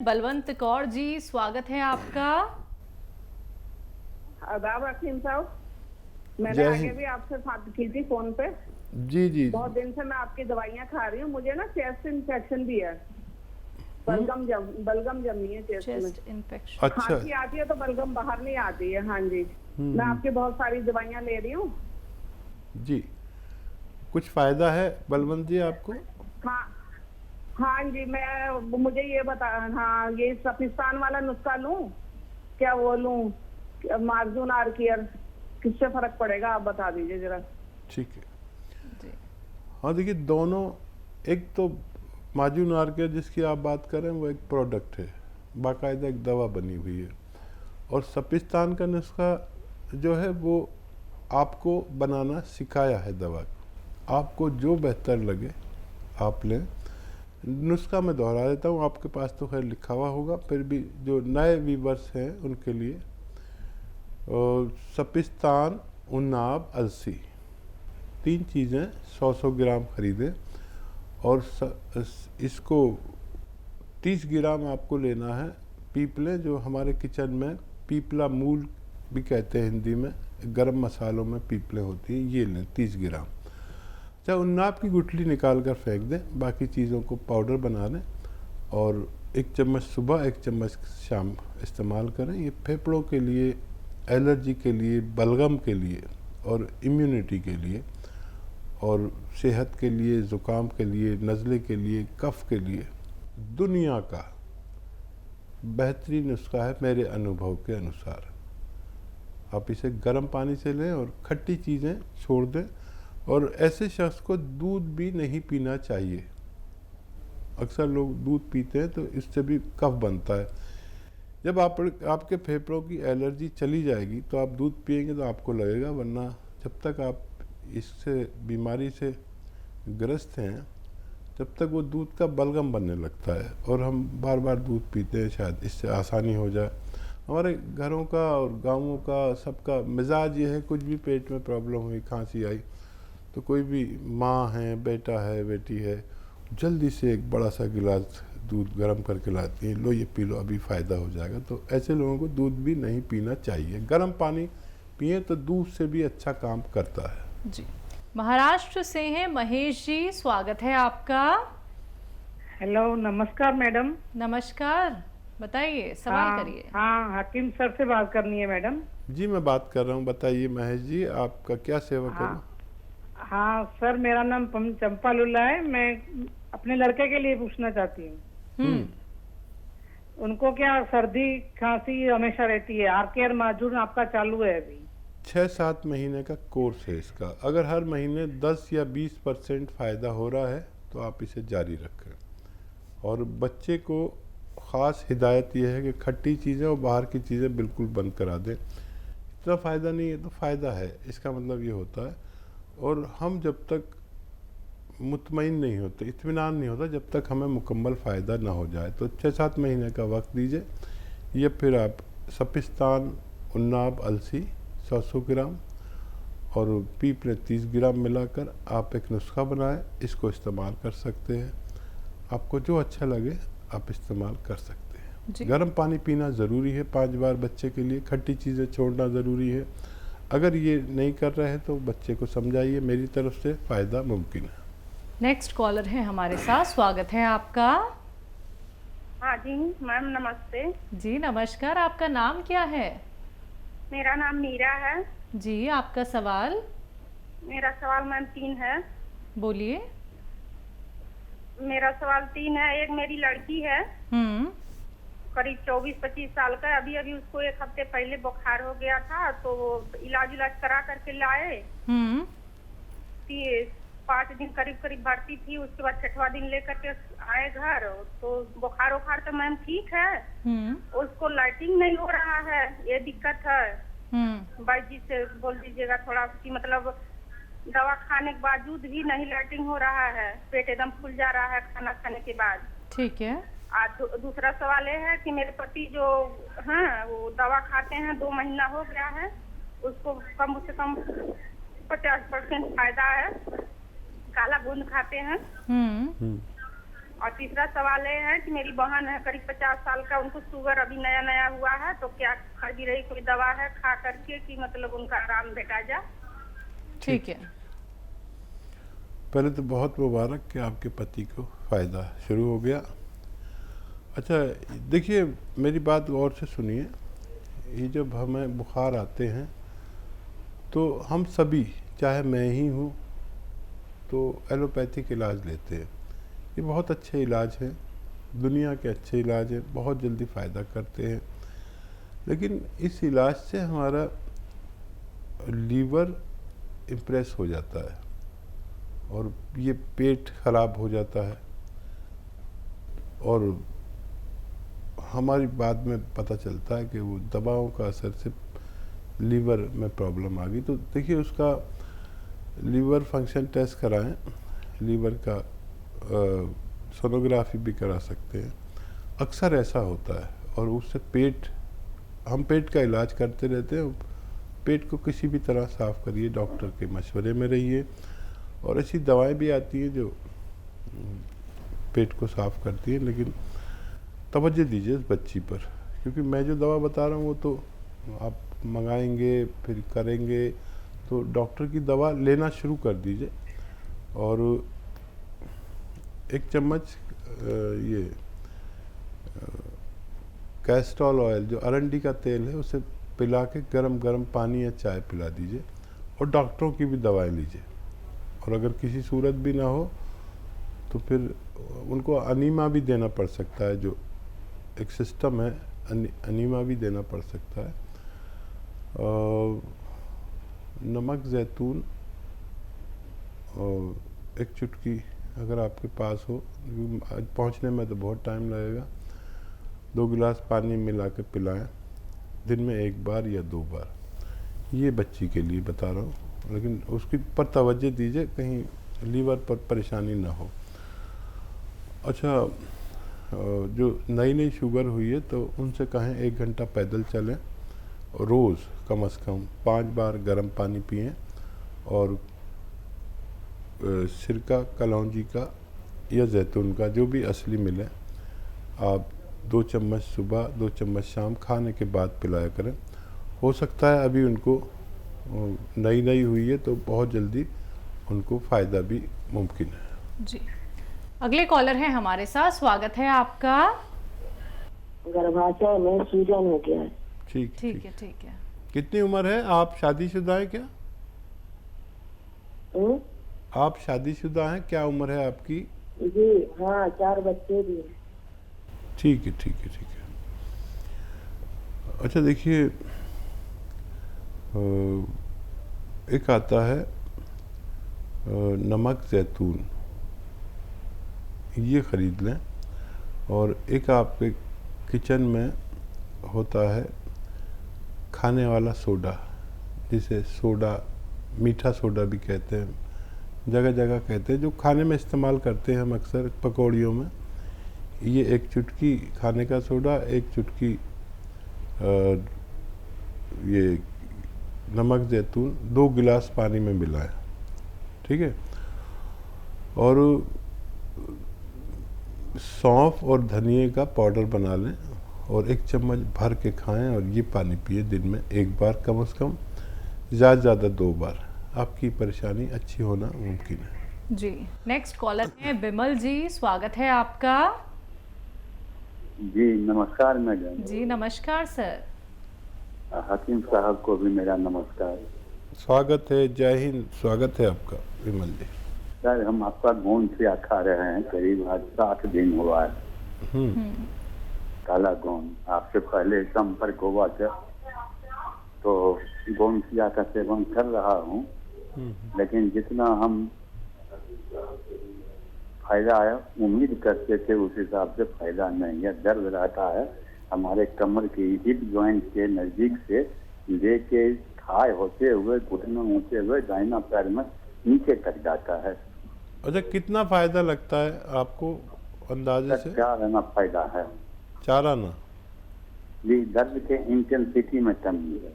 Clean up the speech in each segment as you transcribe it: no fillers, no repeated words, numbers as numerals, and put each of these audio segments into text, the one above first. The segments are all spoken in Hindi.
बलवंत कौर जी, स्वागत है आपका। आदाब हकीम साहब, मैंने जय आगे हिंद। भी आपसे बात की थी फोन पे। जी जी। बहुत दिन से मैं आपकी दवाइयाँ खा रही हूँ। मुझे ना चेस्ट इन्फेक्शन भी है, बलगम जमी है चेस्ट में। Chest infection. अच्छा। खांसी आती है तो बलगम बाहर नहीं आती है। हाँ जी, मैं आपकी बहुत सारी दवाइयाँ ले रही हूँ। जी, कुछ फायदा है बलवंत जी आपको? हाँ हाँ जी, मुझे ये बता, हाँ ये सफिस्तान वाला नुस्खा लूं क्या, वो लूं मार्जून आर केयर, किससे फर्क पड़ेगा आप बता दीजिए जरा। ठीक है। जी। हाँ देखिए, दोनों, एक तो माजून आर्केयर जिसकी आप बात कर रहे हैं वो एक प्रोडक्ट है, बाकायदा एक दवा बनी हुई है। और सपिस्तान का नुस्खा जो है वो आपको बनाना सिखाया है दवा को। आपको जो बेहतर लगे आप लें। नुस्खा मैं दोहरा देता हूँ, आपके पास तो खैर लिखा हुआ होगा, फिर भी जो नए वीवर्स हैं उनके लिए सपिस्तान, उन्नाब, अलसी, 3 चीज़ें 100-100 ग्राम खरीदें। और इसको 30 ग्राम आपको लेना है पीपले, जो हमारे किचन में पीपला मूल भी कहते हैं हिंदी में, गरम मसालों में पीपले होती है, ये लें 30 ग्राम। चाहे उन्नाब की गुठली निकाल कर फेंक दें, बाकी चीज़ों को पाउडर बना लें और 1 चम्मच सुबह 1 चम्मच शाम इस्तेमाल करें। ये फेफड़ों के लिए, एलर्जी के लिए, बलगम के लिए और इम्यूनिटी के लिए और सेहत के लिए, ज़ुकाम के लिए, नज़ले के लिए, कफ़ के लिए दुनिया का बेहतरीन नुस्खा है मेरे अनुभव के अनुसार। आप इसे गर्म पानी से लें और खट्टी चीज़ें छोड़ दें। और ऐसे शख्स को दूध भी नहीं पीना चाहिए। अक्सर लोग दूध पीते हैं तो इससे भी कफ बनता है। जब आपके फेफड़ों की एलर्जी चली जाएगी तो आप दूध पिएंगे तो आपको लगेगा, वरना जब तक आप इससे बीमारी से ग्रस्त हैं तब तक वो दूध का बलगम बनने लगता है और हम बार बार दूध पीते हैं, शायद इससे आसानी हो जाए। हमारे घरों का और गाँवों का सबका मिजाज ये है, कुछ भी पेट में प्रॉब्लम हुई, खांसी आई, तो कोई भी माँ है, बेटा है, बेटी है, जल्दी से एक बड़ा सा गिलास दूध गर्म करके लाती है, लो ये पी लो, अभी फ़ायदा हो जाएगा। तो ऐसे लोगों को दूध भी नहीं पीना चाहिए। गर्म पानी पिए तो दूध से भी अच्छा काम करता है। जी। महाराष्ट्र से हैं महेश जी, स्वागत है आपका। हेलो, नमस्कार मैडम। नमस्कार, बताइए, सवाल करिए। हाँ, हकीम सर से बात करनी है मैडम। जी मैं बात कर रहा हूँ, बताइए महेश जी, आपका क्या सेवा करूँ? हाँ सर, मेरा नाम चंपा लुल्ला है। मैं अपने लड़के के लिए पूछना चाहती हूँ। उनको क्या सर्दी खांसी हमेशा रहती है, आर्केयर माजून आपका चालू है अभी? 6-7 महीने का कोर्स है इसका। अगर हर महीने 10 या 20% फ़ायदा हो रहा है तो आप इसे जारी रखें। और बच्चे को ख़ास हिदायत यह है कि खट्टी चीज़ें और बाहर की चीज़ें बिल्कुल बंद करा दें। इतना फ़ायदा नहीं है तो फ़ायदा है, इसका मतलब ये होता है। और हम जब तक मुतमईन नहीं होते, इत्मीनान नहीं होता जब तक हमें मुकम्मल फ़ायदा ना हो जाए। तो 6-7 महीने का वक्त दीजिए। ये फिर आप सपिस्तान, उन्नाब, अलसी 100 ग्राम और पीपले 30 ग्राम मिलाकर आप एक नुस्खा बनाएं, इसको इस्तेमाल कर सकते हैं। आपको जो अच्छा लगे आप इस्तेमाल कर सकते हैं। गर्म पानी पीना ज़रूरी है 5 बार बच्चे के लिए, खट्टी चीज़ें छोड़ना ज़रूरी है। अगर ये नहीं कर रहे हैं तो बच्चे को समझाइए, मेरी तरफ से फ़ायदा मुमकिन है। नेक्स्ट कॉलर है हमारे साथ, स्वागत है आपका। हाँ जी मैम, नमस्ते। जी नमस्कार, आपका नाम क्या है? मेरा नाम मीरा है। जी, आपका सवाल? मेरा सवाल मैम 3 है। बोलिए। मेरा सवाल 3 है। एक मेरी लड़की है, करीब 24-25 साल का। अभी अभी उसको 1 हफ्ते पहले बुखार हो गया था, तो वो इलाज करा करके लाए। 5 दिन करीब भर्ती थी। उसके बाद 6वां दिन लेकर के आए घर, तो बुखार तो मैम ठीक है, उसको लाइटिंग नहीं हो रहा है, ये दिक्कत है। भाई जी से बोल दीजिएगा थोड़ा कि मतलब दवा खाने के बावजूद भी नहीं लाइटिंग हो रहा है, पेट एकदम फूल जा रहा है खाना खाने के बाद। ठीक है। दूसरा सवाल ये है कि मेरे पति जो हैं वो दवा खाते हैं, 2 महीना हो गया है, उसको कम से कम 50% फायदा है। काला बूंद खाते हैं। और तीसरा सवाल ये है कि मेरी बहन है करीब 50 साल का, उनको शुगर अभी नया नया हुआ है, तो क्या खरीदी रही कोई दवा है खा करके कि मतलब उनका आराम भेटा जाए? ठीक है। पहले तो बहुत मुबारक कि आपके पति को फ़ायदा शुरू हो गया। अच्छा देखिए, मेरी बात गौर से सुनिए। ये जब हमें बुखार आते हैं तो हम सभी, चाहे मैं ही हूँ, तो एलोपैथिक इलाज लेते हैं। ये बहुत अच्छे इलाज हैं, दुनिया के अच्छे इलाज हैं, बहुत जल्दी फ़ायदा करते हैं। लेकिन इस इलाज से हमारा लीवर इम्प्रेस हो जाता है और ये पेट ख़राब हो जाता है, और हमारी बाद में पता चलता है कि वो दवाओं का असर से लीवर में प्रॉब्लम आ गई। तो देखिए, उसका लीवर फंक्शन टेस्ट कराएं, लीवर का सोनोग्राफी भी करा सकते हैं। अक्सर ऐसा होता है, और उससे हम पेट का इलाज करते रहते हैं। पेट को किसी भी तरह साफ़ करिए, डॉक्टर के मशवरे में रहिए, और ऐसी दवाएं भी आती हैं जो पेट को साफ़ करती हैं। लेकिन तवज्जो दीजिए इस बच्ची पर, क्योंकि मैं जो दवा बता रहा हूँ वो तो आप मंगाएंगे फिर करेंगे, तो डॉक्टर की दवा लेना शुरू कर दीजिए। और 1 चम्मच ये कैस्ट्रॉल ऑयल, जो अरंडी का तेल है, उसे पिला के गरम गरम पानी या चाय पिला दीजिए, और डॉक्टरों की भी दवाएं लीजिए। और अगर किसी सूरत भी ना हो तो फिर उनको अनीमा भी देना पड़ सकता है, जो एक सिस्टम है, अनीमा भी देना पड़ सकता है। नमक ज़ैतून और 1 चुटकी अगर आपके पास हो, पहुंचने में तो बहुत टाइम लगेगा, 2 गिलास पानी मिला के पिलाएं, दिन में 1 बार या 2 बार। ये बच्ची के लिए बता रहा हूँ, लेकिन उसकी पर तवज्जो दीजिए, कहीं लीवर पर परेशानी ना हो। अच्छा, जो नई नई शुगर हुई है तो उनसे कहें 1 घंटा पैदल चलें, रोज़ कम से कम 5 बार गर्म पानी पिएं, और सिरका कलौंजी का या जैतून का, जो भी असली मिले, आप 2 चम्मच सुबह 2 चम्मच शाम खाने के बाद पिलाया करें। हो सकता है अभी उनको नई नई हुई है तो बहुत जल्दी उनको फ़ायदा भी मुमकिन है। जी, अगले कॉलर हैं हमारे साथ, स्वागत है आपका। गर्भाशय में सूजन हो गया है। ठीक ठीक है, ठीक है। कितनी उम्र है? आप शादीशुदा हैं क्या? आप शादीशुदा हैं? क्या उम्र है आपकी? जी हाँ, 4 बच्चे भी हैं। ठीक है, ठीक है, ठीक है। अच्छा देखिए, एक आता है नमक ज़ैतून, ये ख़रीद लें। और एक आपके किचन में होता है खाने वाला सोडा, जिसे सोडा, मीठा सोडा भी कहते हैं, जगह जगह कहते हैं, जो खाने में इस्तेमाल करते हैं हम अक्सर पकौड़ियों में। ये 1 चुटकी खाने का सोडा, 1 चुटकी ये नमक ज़ैतून, 2 गिलास पानी में मिलाएं, ठीक है। और सौंफ और धनिए का पाउडर बना लें और 1 चम्मच भर के खाएं, और ये पानी पिए दिन में 1 बार कम से कम, ज़्यादा से ज़्यादा 2 बार। आपकी परेशानी अच्छी होना मुमकिन है। जी, नेक्स्ट कॉलर है बिमल जी, स्वागत है आपका। जी नमस्कार मैडम। जी नमस्कार सर। हकीम साहब को भी मेरा नमस्कार। स्वागत है, जय हिंद। स्वागत है आपका विमल जी। सर, हम आपका गोंद से खा रहे हैं, करीब आज 7 दिन हुआ है। काला गोंद आपसे पहले संपर्क हुआ था, तो गोंद का सेवन कर रहा हूँ, लेकिन जितना हम फायदा आया उम्मीद करते थे उस हिसाब से फायदा नहीं है। दर्द रहता है हमारे कमर की हिप जॉइंट के नजदीक से लेके थाई होते हुए, घुटनों होते हुए, दाहिना पैर में नीचे तक जाता है। अच्छा, कितना फायदा लगता है आपको अंदाजे से? 4 आना फायदा है। 4 आना? जी, दर्द के इंटेंसिटी में कमी है।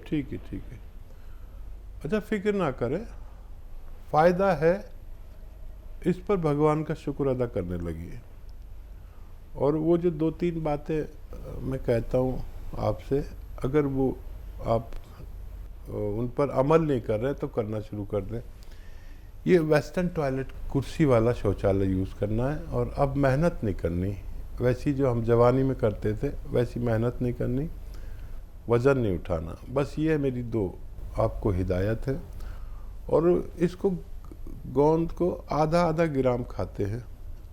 ठीक है, ठीक है। अच्छा, फिक्र ना करें, फायदा है, इस पर भगवान का शुक्र अदा करने लगी है। और वो जो 2-3 बातें मैं कहता हूँ आपसे, अगर वो आप उन पर अमल नहीं कर रहे तो करना शुरू कर दें। ये वेस्टर्न टॉयलेट कुर्सी वाला शौचालय यूज़ करना है, और अब मेहनत नहीं करनी वैसी जो हम जवानी में करते थे, वैसी मेहनत नहीं करनी, वज़न नहीं उठाना। बस ये मेरी 2 आपको हिदायत है। और इसको गोंद को आधा ग्राम खाते हैं,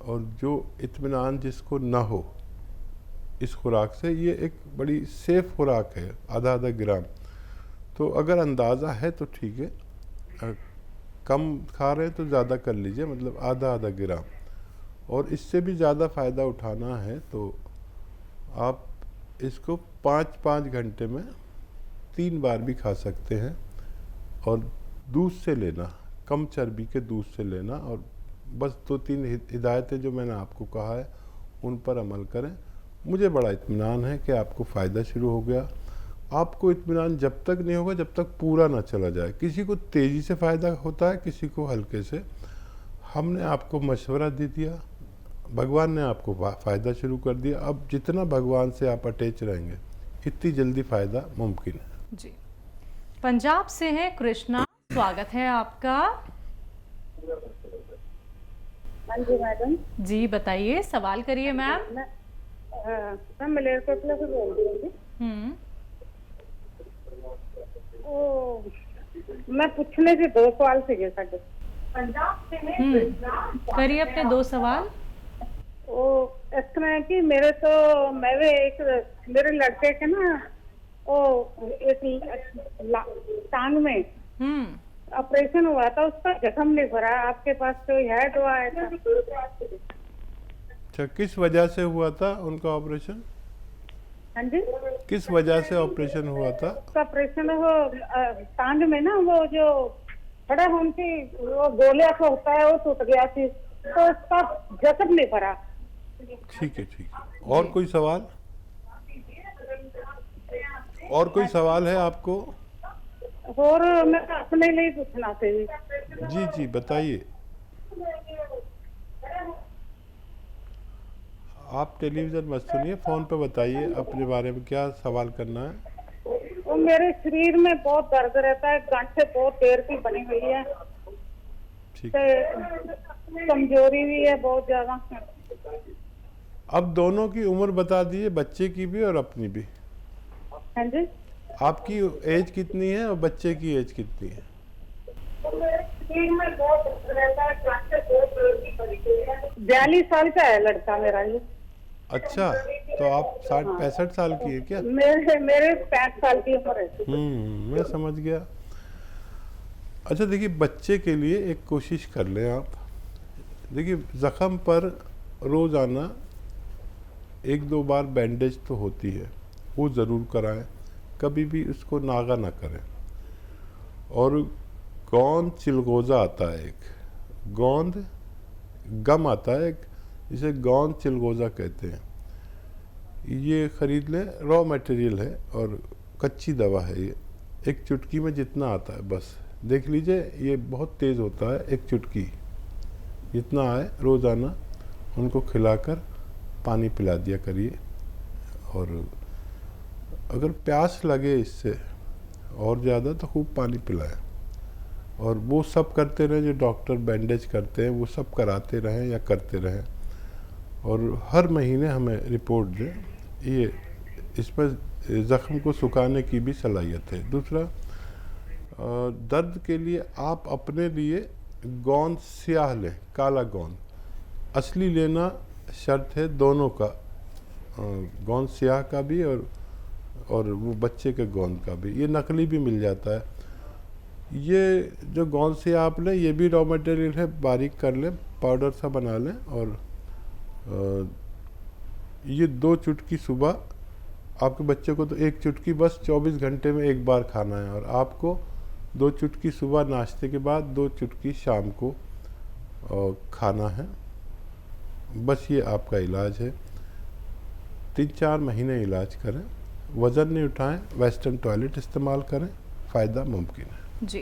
और जो इत्मीनान जिसको ना हो इस खुराक से, ये एक बड़ी सेफ खुराक है, आधा ग्राम। तो अगर अंदाज़ा है तो ठीक है, कम खा रहे हैं तो ज़्यादा कर लीजिए, मतलब आधा ग्राम। और इससे भी ज़्यादा फ़ायदा उठाना है तो आप इसको 5-5 घंटे में 3 बार भी खा सकते हैं, और दूध से लेना, कम चर्बी के दूध से लेना। और बस 2-3 हिदायतें जो मैंने आपको कहा है उन पर अमल करें। मुझे बड़ा इत्मीनान है कि आपको फ़ायदा शुरू हो गया। आपको इत्मीनान जब तक नहीं होगा जब तक पूरा ना चला जाए। किसी को तेज़ी से फ़ायदा होता है, किसी को हल्के से। हमने आपको मशवरा दे दिया, भगवान ने आपको फ़ायदा शुरू कर दिया। अब जितना भगवान से आप अटैच रहेंगे इतनी जल्दी फ़ायदा मुमकिन है। जी, पंजाब से है कृष्णा, स्वागत है आपका। हाँ जी मैडम। जी बताइए, सवाल करिए मैम। मैं मलेरकोटला से बोल रही हूँ। ओ, मैं पूछने से 2 सवाल थे साढ़े। करिए अपने 2 सवाल। वो इस तरह है कि मेरे लड़के के ना वो एक टांग में ऑपरेशन हुआ था, उसका जख्म नहीं भरा। आपके पास कोई है दवा है? अच्छा, किस वजह से हुआ था उनका ऑपरेशन? हाँ जी, किस वजह से ऑपरेशन हुआ था? ऑपरेशन हो टांग में ना, वो जो खड़ा होने की वो गोलियां को होता है, वो टूट गया थी, तो उसका जख्म नहीं भरा। ठीक है, ठीक है। और कोई सवाल? और कोई सवाल है आपको? और मैं अपने लिए पूछना थी। जी जी बताइए। आप टेलीविज़न मत सुनिए, फ़ोन पे बताइए अपने बारे में, क्या सवाल करना है। वो मेरे शरीर में बहुत दर्द रहता है, गांठें बहुत देर की बनी हुई है, ठीक। कमजोरी भी है बहुत ज्यादा। अब दोनों की उम्र बता दीजिए, बच्चे की भी और अपनी भी। हाँ जी। आपकी एज कितनी है और बच्चे की एज कितनी है? शरीर में बहुत दर्द रहता है, गांठें बहुत देर की बनी हुई है। 42 साल का है लड़का मेरा। ये अच्छा, तो आप 60-65 साल की है क्या? मेरे 65 साल की उम्र है। मैं समझ गया। अच्छा देखिए, बच्चे के लिए एक कोशिश कर लें आप। देखिए, ज़ख़म पर रोज़ाना 1-2 बार बैंडेज तो होती है, वो ज़रूर कराएं। कभी भी उसको नागा ना करें। और गोंद चिलगोज़ा आता है, एक गोंद गम आता है, एक जिसे गोंद चिलगोज़ा कहते हैं। ये ख़रीद लें, रॉ मटेरियल है और कच्ची दवा है। ये एक चुटकी में जितना आता है बस देख लीजिए, ये बहुत तेज़ होता है। एक चुटकी जितना आए रोज़ाना उनको खिलाकर पानी पिला दिया करिए। और अगर प्यास लगे इससे और ज़्यादा तो खूब पानी पिलाएं। और वो सब करते रहें जो डॉक्टर बैंडेज करते हैं, वो सब कराते रहें या करते रहें। और हर महीने हमें रिपोर्ट दें। ये इसमें ज़ख़म को सुखाने की भी सलाहियत है। दूसरा, दर्द के लिए आप अपने लिए गोंद स्याह लें, काला गोंद। असली लेना शर्त है दोनों का, गोंद स्याह का भी और वो बच्चे के गोंद का भी। ये नकली भी मिल जाता है। ये जो गोंद स्याह आप लें, ये भी रॉ मटेरियल है, बारीक कर लें, पाउडर सा बना लें। और ये 2 चुटकी सुबह, आपके बच्चे को तो 1 चुटकी बस 24 घंटे में 1 बार खाना है। और आपको 2 चुटकी सुबह नाश्ते के बाद, 2 चुटकी शाम को खाना है। बस ये आपका इलाज है। 3-4 महीने इलाज करें, वज़न नहीं उठाएं, वेस्टर्न टॉयलेट इस्तेमाल करें, फ़ायदा मुमकिन है। जी,